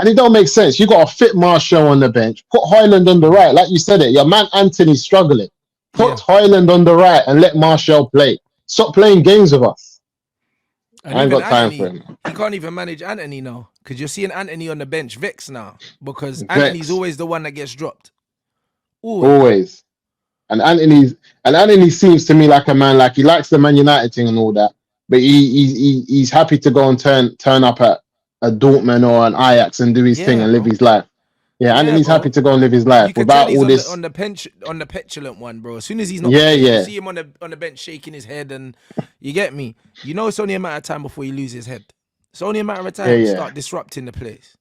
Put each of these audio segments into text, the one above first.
And it don't make sense. You got a fit Marshall on the bench. Put Hoyland on the right. Like you said it, your man Anthony's struggling. Put Yeah. Hoyland on the right and let Marshall play. Stop playing games with us. And I ain't even got time for Anthony, him. he can't even manage Anthony now. Because you're seeing Anthony on the bench vex now. Because Anthony's Vex. always the one that gets dropped. Always. Always. And Anthony seems to me like a man, like he likes the Man United thing and all that, but he's happy to go and turn up at a Dortmund or an Ajax and do his thing Yeah, and live bro. his life. Yeah, Yeah, Anthony's happy bro. to go and live his You life could tell without he's all on the this. on the petulant one, bro. As soon as he's not Yeah, playing, you yeah, see him on the bench shaking his head, and you get me. You know, it's only a matter of time before he loses his head. It's only a matter of yeah, time. yeah. Start disrupting the place.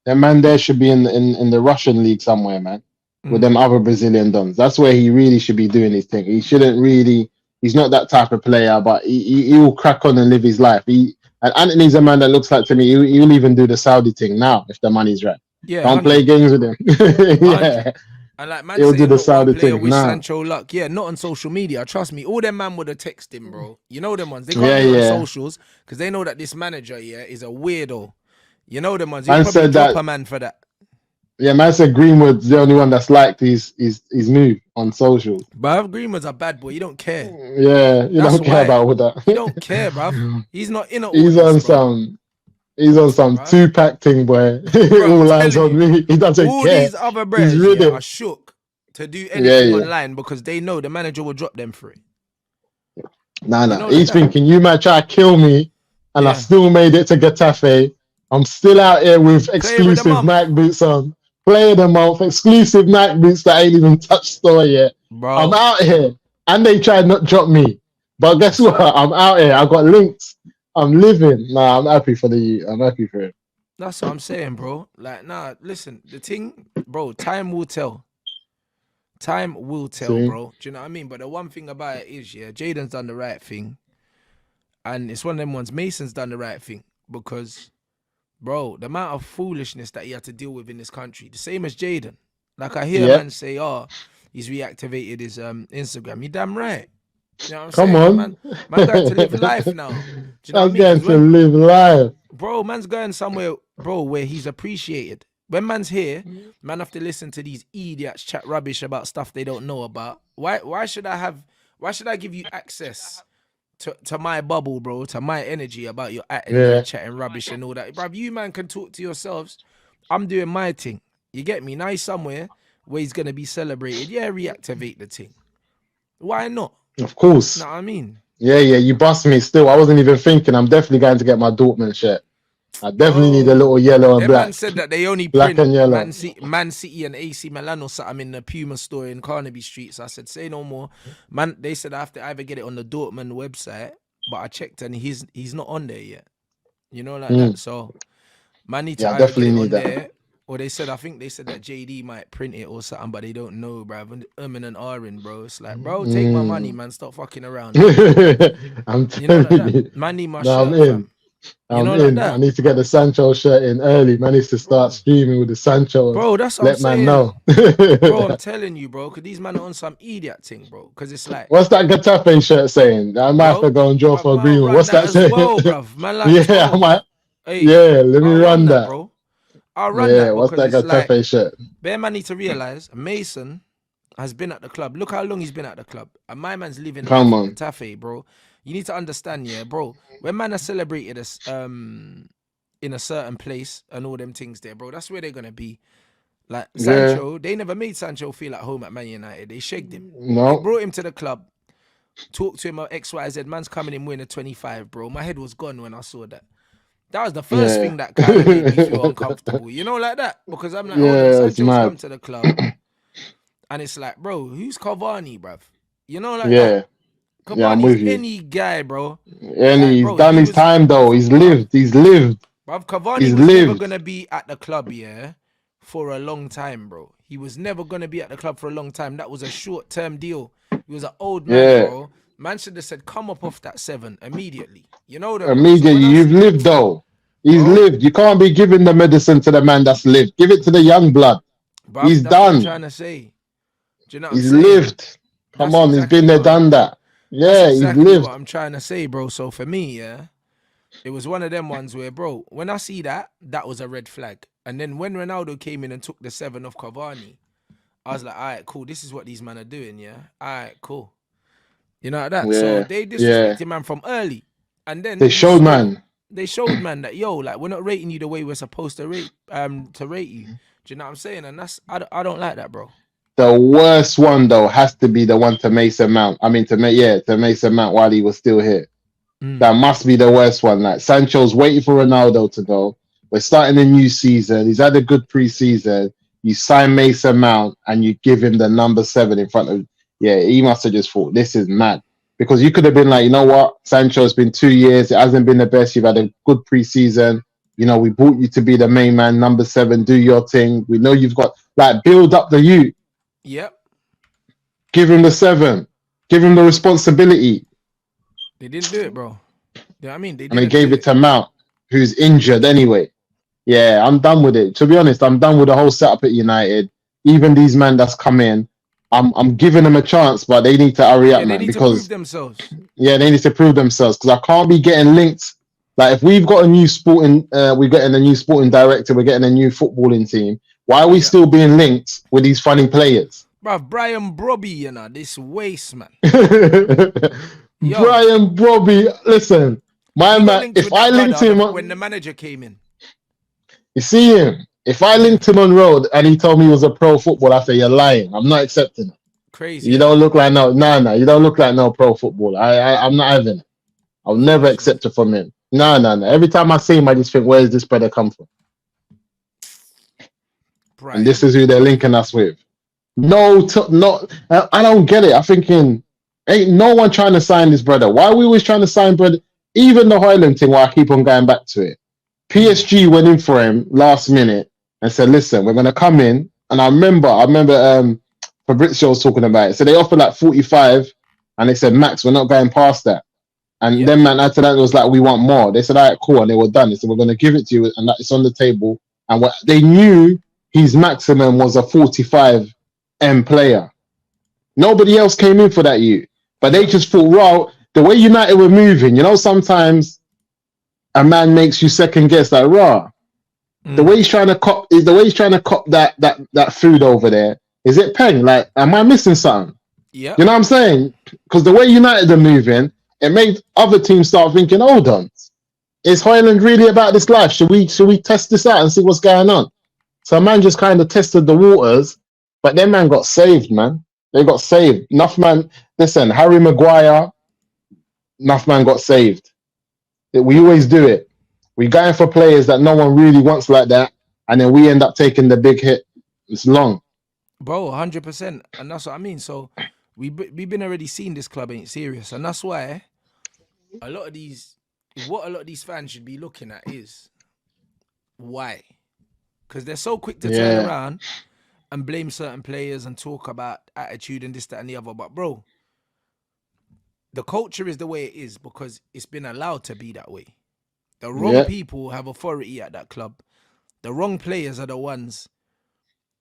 That man there should be in the Russian league somewhere, man, with them other Brazilian dons. That's where he really should be doing his thing. He shouldn't really. He's not that type of player, but he will crack on and live his life. And Anthony's a man that looks like to me. He'll even do the Saudi thing now if the money's right. Yeah, Don't play 100. games with him. 100. Yeah, And like man he'll do saying, the not one Saudi player thing wish now. Sancho luck. Yeah, not on social media. Trust me, all them man would have texted him, bro. You know them ones. They can't Yeah, do it on yeah. socials because they know that this manager, is a weirdo. You know them ones. He'll Man probably said drop that. a man for that. Yeah, man said Greenwood's the only one that's liked his move on socials. Bruv, Greenwood's a bad boy. You don't care. Yeah, you That's don't care why. about all that. You don't care, bruv. He's not in all He's this, on bro. some. He's on some Bruv. two-pack thing, boy. Bro, All I'm lines telling on you, me. He doesn't all care. these other He's brothers rhythm. are shook to do Yeah, anything yeah. online because they know the manager will drop them for it. Nah. You know like He's that. thinking you might try to kill me, and I Yeah. still made it to Getafe. I'm still out here with Player of the exclusive month. Nike boots on. Player of the month, exclusive Nike boots that ain't even touched store yet. Bro. I'm out here, and they tried not drop me. But guess what? I'm out here. I got links. I'm living. Nah, I'm happy for I'm happy for him. That's what I'm saying, bro. Like, nah, listen, the thing, bro, time will tell. Time will tell, See? bro. Do you know what I mean? But the one thing about it is, Jaden's done the right thing. And it's one of them ones, Mason's done the right thing. Because, bro, the amount of foolishness that he had to deal with in this country, the same as Jaden. Like, I hear a man say, he's reactivated his Instagram. You damn right. You know what I'm Come saying? on. Man going to live life now. Do you know what I I'm mean? going 'Cause to live life. bro, man's going somewhere, bro, where he's appreciated. When man's here, man have to listen to these idiots chat rubbish about stuff they don't know about. Why should I give you access to my bubble, bro, to my energy about your attitude, chatting rubbish and all that? Bruv, you man can talk to yourselves. I'm doing my thing. You get me? Now he's somewhere where he's gonna be celebrated. Yeah, reactivate the thing. Why not? Of course. Know what I mean? Yeah, you bust me still. I wasn't even thinking. I'm definitely going to get my Dortmund shirt. I definitely need a little yellow and Them black. man said that they only Black print and yellow. Man City and AC Milan or something in the Puma store in Carnaby Street. So I said, say no more. Man, they said I have to either get it on the Dortmund website, but I checked and he's not on there yet. You know, like that. So man need to either get it on there. Or I think they said that JD might print it or something, but they don't know, bruv. And Arin, bro. It's like, bro, take my money, man. Stop fucking around. I'm telling you know, like you. that. Man need my No, shirt, I'm in. fam. I'm know, in. like that. I need to get the Sancho shirt in early. Man needs to start streaming with the Sancho. Bro, that's what let I'm man saying. know. Bro, I'm telling you, bro, because these men are on some idiot thing, bro. Because it's like, what's that Getafe shirt saying? I might have to go and draw for agreement. What's that saying? Well, bruv. Man, like, yeah, I might. Hey, Yeah, let me run that, bro. I'll run that. Yeah, what's that because it's Getafe like, shirt? Bear man need to realize Mason has been at the club. Look how long he's been at the club. And my man's living Come in on. Getafe, bro. You need to understand, yeah, bro. When man has celebrated us in a certain place and all them things there, bro, that's where they're gonna be. Like Sancho, they never made Sancho feel at home at Man United. They shagged him. No. They brought him to the club, talked to him about XYZ. Man's coming in winning 25, bro. My head was gone when I saw that. That was the first thing that kind of made me feel uncomfortable. You know, like that? Because I'm like, Sancho's come to the club. And it's like, bro, who's Cavani, bruv? You know, like that? Cavani's any guy, bro. And he's done his time, though. He's lived. Bruv, Cavani was never going to be at the club, for a long time, bro. He was never going to be at the club for a long time. That was a short-term deal. He was an old man, bro. Man should have said, come up off that 7 immediately. You know that. Immediately, you've lived, though. He's lived. You can't be giving the medicine to the man that's lived. Give it to the young blood. Bruv, he's that's done. What I'm trying to say. Do you know what he's I'm saying? Lived. Come on, he's been there, done that. Yeah, he's lived. What I'm trying to say, bro. So for me, it was one of them ones where, bro, when I see that, that was a red flag. And then when Ronaldo came in and took the 7 of Cavani, I was like, all right, cool. This is what these men are doing, yeah. All right, cool. You know like that. So Yeah, they yeah. disrespected man from early, and then They you showed saw man. they showed man that yo, like we're not rating you the way we're supposed to rate you. Do you know what I'm saying? And that's I don't like that, bro. The worst one though has to be the one to Mason Mount. I mean to Mason Mount while he was still here. That Mm. must be the worst one. Like Sancho's waiting for Ronaldo to go. We're starting a new season. He's had a good pre-season. You sign Mason Mount and you give him the number 7 in front of. Yeah, he must have just thought this is mad because you could have been like, you know what, Sancho, it's been 2 years. It hasn't been the best. You've had a good pre-season. You know, we brought you to be the main man, number 7. Do your thing. We know you've got like build up the youth. Yep. Give him the 7. Give him the responsibility. They didn't do it, bro. You know what I mean? They And they didn't do gave it it. to Mount, who's injured anyway. Yeah, I'm done with it. To be honest, I'm done with the whole setup at United. Even these men that's come in, I'm giving them a chance, but they need to hurry up, Yeah, they man, need to prove because themselves. yeah, they need to prove themselves. Because I can't be getting linked. Like if we've got a new sporting, we're getting a new sporting director, we're getting a new footballing team. Why are we Yeah. still being linked with these funny players? Bruv, Brian Brobby, you know, this waste, man. Yo, Brian Brobby, listen, my he got man. linked If with I that linked brother him, when the manager came in. you see him. If I Yeah. linked him on road and he told me he was a pro footballer, I say you're lying. I'm not accepting it. Crazy, You innit? don't look like no. You don't look like no pro footballer. I'm not having it. I'll never Foolishness. accept it from him. No. Every time I see him, I just think, where does this brother come from? And this Brian is who they're Brobby. linking us with. No. I don't get it. I'm thinking, ain't no one trying to sign this brother. Why are we always trying to sign brother? Even the Hoyland thing, why I keep on going back to it. PSG went in for him last minute and said, listen, we're going to come in. And I remember Fabrizio was talking about it. So they offered like 45 and they said, Max, we're not going past that. And Yep. then man, after that, it was like, we want more. They said, all right, cool. And they were done. They said, we're going to give it to you. And it's on the table. And they knew his maximum was a 45 M player. Nobody else came in for that you. But they just thought, well, the way United were moving, you know, sometimes a man makes you second guess like, raw. The way he's trying to cop that food over there. Is it Peng? Like, am I missing something? Yep. You know what I'm saying? Because the way United are moving, it made other teams start thinking, hold on, is Hoyland really about this life? Should we test this out and see what's going on? So man just kind of tested the waters, but then man got saved, man. They got saved. Enough man. Listen, Harry Maguire, enough man got saved. We always do it. We're going for players that no one really wants like that, and then we end up taking the big hit. It's long. Bro, 100%. And that's what I mean. So we've been already seeing this club ain't serious. And that's why a lot of these fans should be looking at is why. Because they're so quick to turn around and blame certain players and talk about attitude and this, that, and the other. But bro, the culture is the way it is because it's been allowed to be that way. The wrong people have authority at that club. The wrong players are the ones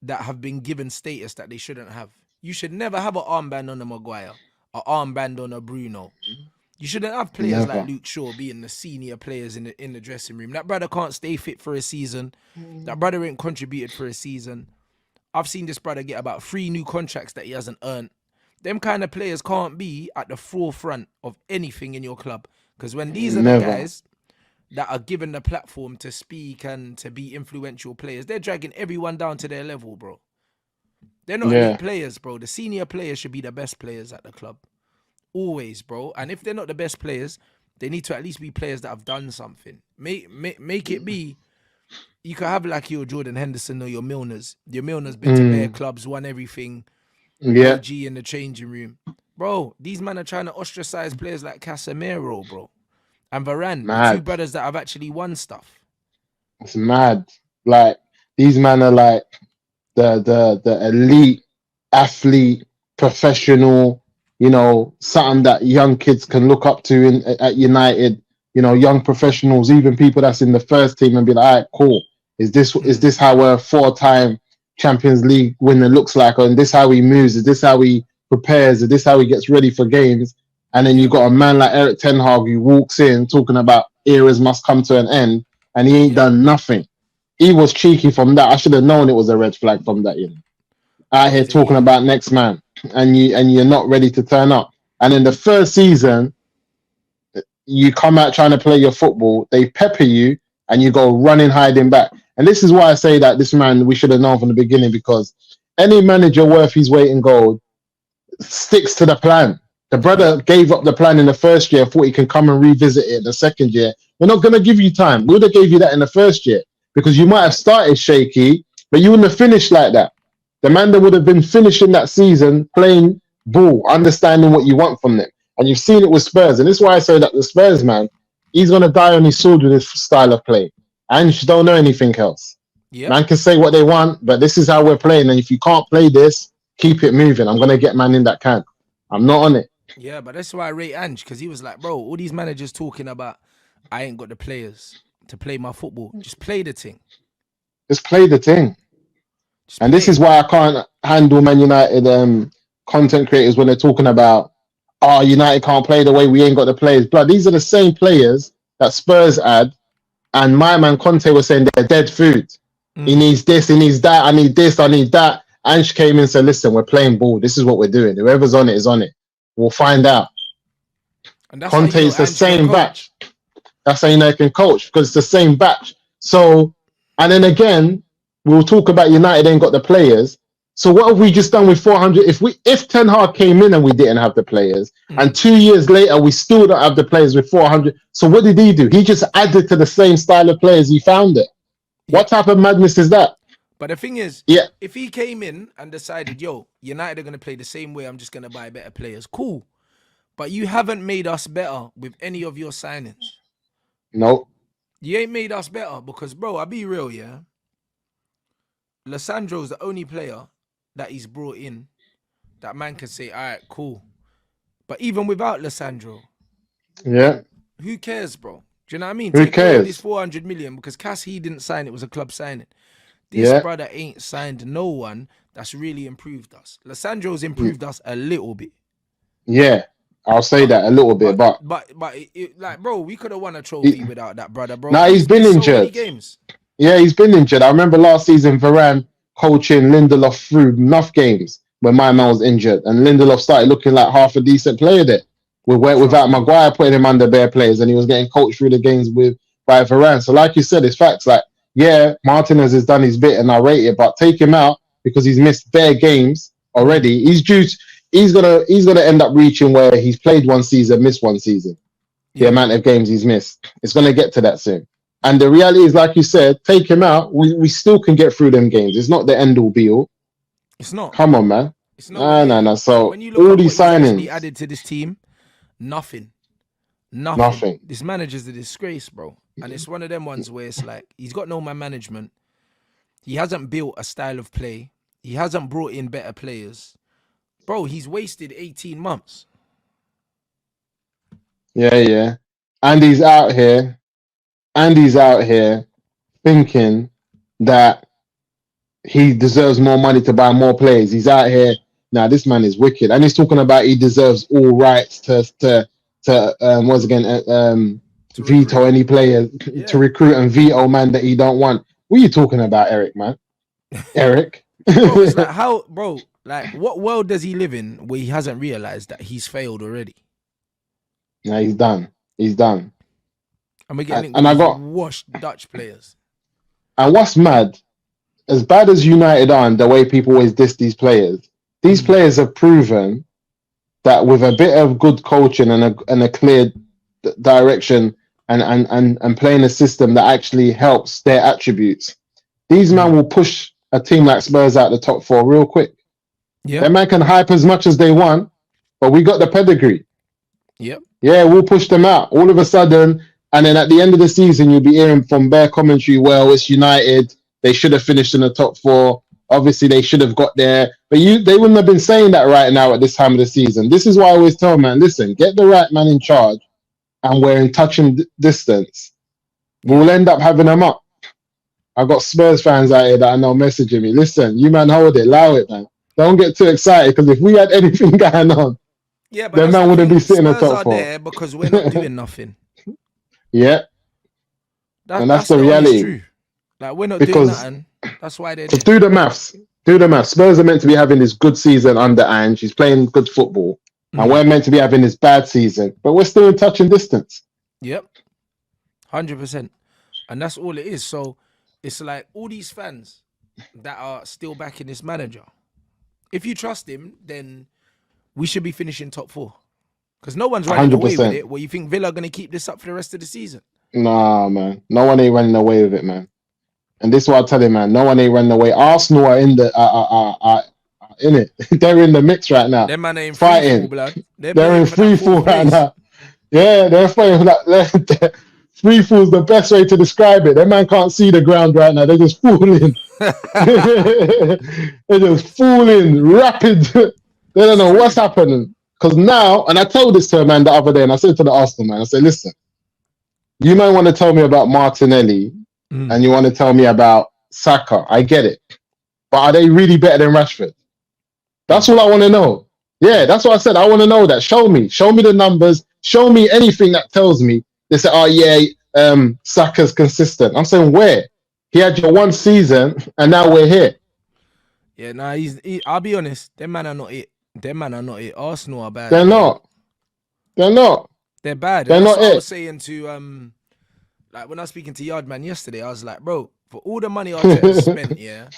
that have been given status that they shouldn't have. You should never have an armband on a Maguire, an armband on a Bruno. You shouldn't have players like Luke Shaw being the senior players in the dressing room. That brother can't stay fit for a season. That brother ain't contributed for a season. I've seen this brother get about 3 new contracts that he hasn't earned. Them kind of players can't be at the forefront of anything in your club. Because when these are the guys that are given the platform to speak and to be influential players, they're dragging everyone down to their level, bro. They're not elite players, bro. The senior players should be the best players at the club. Always, bro. And if they're not the best players, they need to at least be players that have done something. Make it be. You could have like your Jordan Henderson or your Milner's. Your Milner's been to bare clubs, won everything. OG in the changing room. Bro, these men are trying to ostracize players like Casemiro, bro. And Varane, the 2 brothers that have actually won stuff. It's mad. Like, these men are like the elite athlete, professional, you know, something that young kids can look up to at United, you know, young professionals, even people that's in the first team and be like, all right, cool. Is this how a 4-time Champions League winner looks like? Or is this how he moves? Is this how he prepares? Is this how he gets ready for games? And then you got a man like Eric Ten Hag who walks in talking about eras must come to an end and he ain't done nothing. he was cheeky from that. I should have known it was a red flag from that. Out here talking about next man, and you're not ready to turn up. And in the first season, you come out trying to play your football, they pepper you, and you go running, hiding back. And this is why I say that this man we should have known from the beginning, because any manager worth his weight in gold sticks to the plan. The brother gave up the plan in the first year, thought he can come and revisit it in the second year. We're not going to give you time. We would have gave you that in the first year, because you might have started shaky, but you wouldn't have finished like that. The man that would have been finishing that season playing ball, understanding what you want from them. And you've seen it with Spurs. And this is why I say that the Spurs, man, he's going to die on his sword with this style of play. And you don't know anything else. Yep. Man can say what they want, but this is how we're playing. And if you can't play this, keep it moving. I'm going to get man in that can. I'm not on it. Yeah, but that's why I rate Ange, because he was like, bro, all these managers talking about, I ain't got the players to play my football. Just play the thing. Just play the thing. And this is why I can't handle Man United content creators when they're talking about, oh, United can't play the way we ain't got the players. Blood, these are the same players that Spurs had, and my man Conte was saying they're dead food. He needs this, he needs that, I need this, I need that. Ange came in and said, listen, we're playing ball. This is what we're doing. Whoever's on it is on it. We'll find out. And that's Conte is the same batch. That's how you know he can coach, because it's the same batch. So, and then again, we'll talk about United ain't got the players. So what have we just done with 400? If Ten Hag came in and we didn't have the players, and 2 years later we still don't have the players with 400, so what did he do? He just added to the same style of players he found it. What type of madness is that? But the thing is, if he came in and decided, yo, United are going to play the same way, I'm just going to buy better players, cool. But you haven't made us better with any of your signings. No. You ain't made us better because, bro, I'll be real, yeah? Lissandro's the only player that he's brought in that man can say, all right, cool. But even without Lissandro, who cares, bro? Do you know what I mean? Who cares? This 400 million, because Cass, he didn't sign it, was a club signing. This brother ain't signed no one that's really improved us. Lissandro's improved us a little bit. Yeah, I'll say that a little bit, but like, bro, we could have won a trophy without that brother, bro. Nah, he's been injured. So many games. Yeah, he's been injured. I remember last season, Varane coaching Lindelof through enough games when my man was injured, and Lindelof started looking like half a decent player there. Without Maguire putting him under bare players, and he was getting coached through the games by Varane. So, like you said, it's facts. Like, yeah, Martinez has done his bit, and I rate it, but take him out because he's missed bare games already. He's due. He's gonna end up reaching where he's played one season, missed one season. The amount of games he's missed, it's gonna get to that soon. And the reality is, like you said, take him out. We still can get through them games. It's not the end all be all. It's not. Come on, man. It's not. No. So when you look all at these signings added to this team, nothing. This manager's a disgrace, bro. And it's one of them ones where it's like he's got no man management. He hasn't built a style of play. He hasn't brought in better players. Bro, he's wasted 18 months. Yeah. And he's out here thinking that he deserves more money to buy more players. He's out here. Now, this man is wicked. And he's talking about he deserves all rights to veto any player, to recruit and veto man that he don't want. What are you talking about, Eric, man? Eric? Bro, it's like how, bro, like what world does he live in where he hasn't realized that he's failed already? Yeah, he's done. And we're getting washed Dutch players. And what's mad, as bad as United are and the way people always diss these players have proven that with a bit of good coaching and a clear direction and playing a system that actually helps their attributes, these men will push a team like Spurs out the top four real quick. Yeah, that man can hype as much as they want, but we got the pedigree. Yep. Yeah, we'll push them out all of a sudden, and then at the end of the season, you'll be hearing from bare commentary. Well, it's United. They should have finished in the top four. Obviously, they should have got there, but they wouldn't have been saying that right now at this time of the season. This is why I always tell man, listen, get the right man in charge, and we're in touching distance. We'll end up having them up. I got Spurs fans out here that I know messaging me. Listen, you man, hold it, allow it, man. Don't get too excited, because if we had anything going on, but the man wouldn't be sitting in the top four. There because we're not doing nothing. Yeah, and that's the reality. Like we're not doing because nothing. That's why they're because there. do the maths. Do the maths. Spurs are meant to be having this good season under Ange. He's playing good football, and we're meant to be having this bad season, but we're still in touching distance. Yep, 100%, and that's all it is. So it's like all these fans that are still backing this manager. If you trust him, then we should be finishing top 4. Because no one's running away with 100%. it. Well, you think Villa are going to keep this up for the rest of the season? Nah, man. No one ain't running away with it, man. And this is what I tell you, man. No one ain't running away. Arsenal are in the in it. They're in the mix right now. Them man ain't fighting. free fall, blood. They're in free fall right now. Yeah, they're fighting for that. Free fall is the best way to describe it. That man can't see the ground right now. They're just falling. They're just falling rapid. They don't know what's happening. Because now, and I told this to a man the other day, and I said to the Arsenal man, I said, listen, you might want to tell me about Martinelli and you want to tell me about Saka. I get it. But are they really better than Rashford? That's all I want to know. Yeah, that's what I said. I want to know that. Show me the numbers. Show me anything that tells me. They say, oh yeah, Saka's consistent. I'm saying where? He had your one season and now we're here. Yeah, nah, I'll be honest, them man are not it. Arsenal are bad. They're not. They're not. They're bad. They're not I was saying to like when I was speaking to Yardman yesterday, I was like, bro, for all the money Arteta spent, yeah,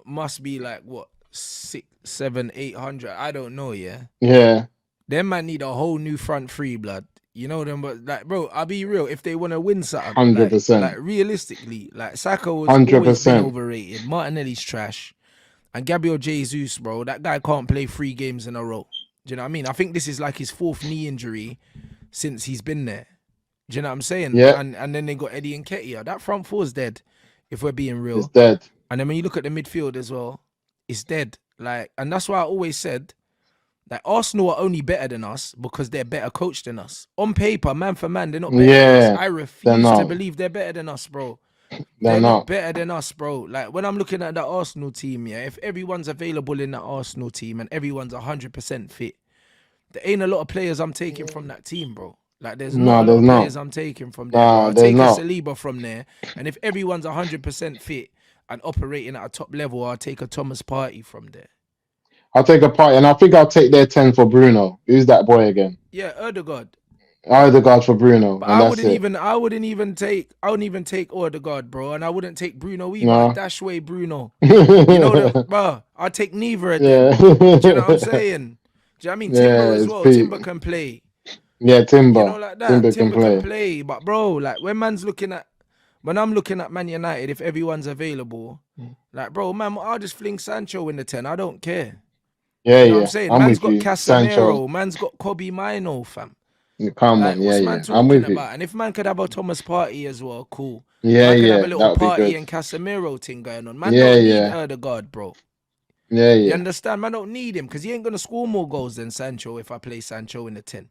must be like what 600, 700, 800. I don't know, yeah. Yeah. Them man need a whole new front three, blood. You know them, but like, bro, I'll be real. If they want to win something, 100%. like realistically, like Saka was always been overrated. Martinelli's trash. And Gabriel Jesus, bro, that guy can't play 3 games in a row. Do you know what I mean? I think this is like his 4th knee injury since he's been there. Do you know what I'm saying? Yeah. And then they got Eddie Nketiah. That front 4's dead, if we're being real. It's dead. And then when you look at the midfield as well, it's dead. Like, and that's why I always said that Arsenal are only better than us because they're better coached than us. On paper, man for man, they're not better than us. I refuse to believe they're better than us, bro. They're not better than us, bro. Like when I'm looking at the Arsenal team, yeah, if everyone's available in the Arsenal team and everyone's 100% fit, there ain't a lot of players I'm taking from that team, bro. Like there's not a lot of players I'm taking from there. I'll take a Saliba from there, and if everyone's 100% fit and operating at a top level, I'll take a Thomas Partey from there. I'll take a Partey, and I think I'll take their 10 for Bruno. Who's that boy again? Yeah, Ødegaard. Ødegaard for Bruno. But I wouldn't even take Ødegaard, bro, and I wouldn't take Bruno either. No. Dashway Bruno. You know that, bro. I'd take neither of them. Do you know what I'm saying? Do you know what I mean? Timber as well. Timber can play. Yeah, Timber. You know, like that. Timber can play. But bro, like when I'm looking at Man United, if everyone's available, like bro, man, I'll just fling Sancho in the 10. I don't care. Yeah, you know what I'm saying? Man's got Casemiro, Sancho. Man's got Kobe Mino, fam. Come on, I'm with you. And if man could have a Thomas Partey as well, cool. Yeah, man could yeah, have a little Partey and Casemiro thing going on. Man don't need Ødegaard, bro. Yeah, yeah. You understand? Man don't need him because he ain't gonna score more goals than Sancho if I play Sancho in the 10.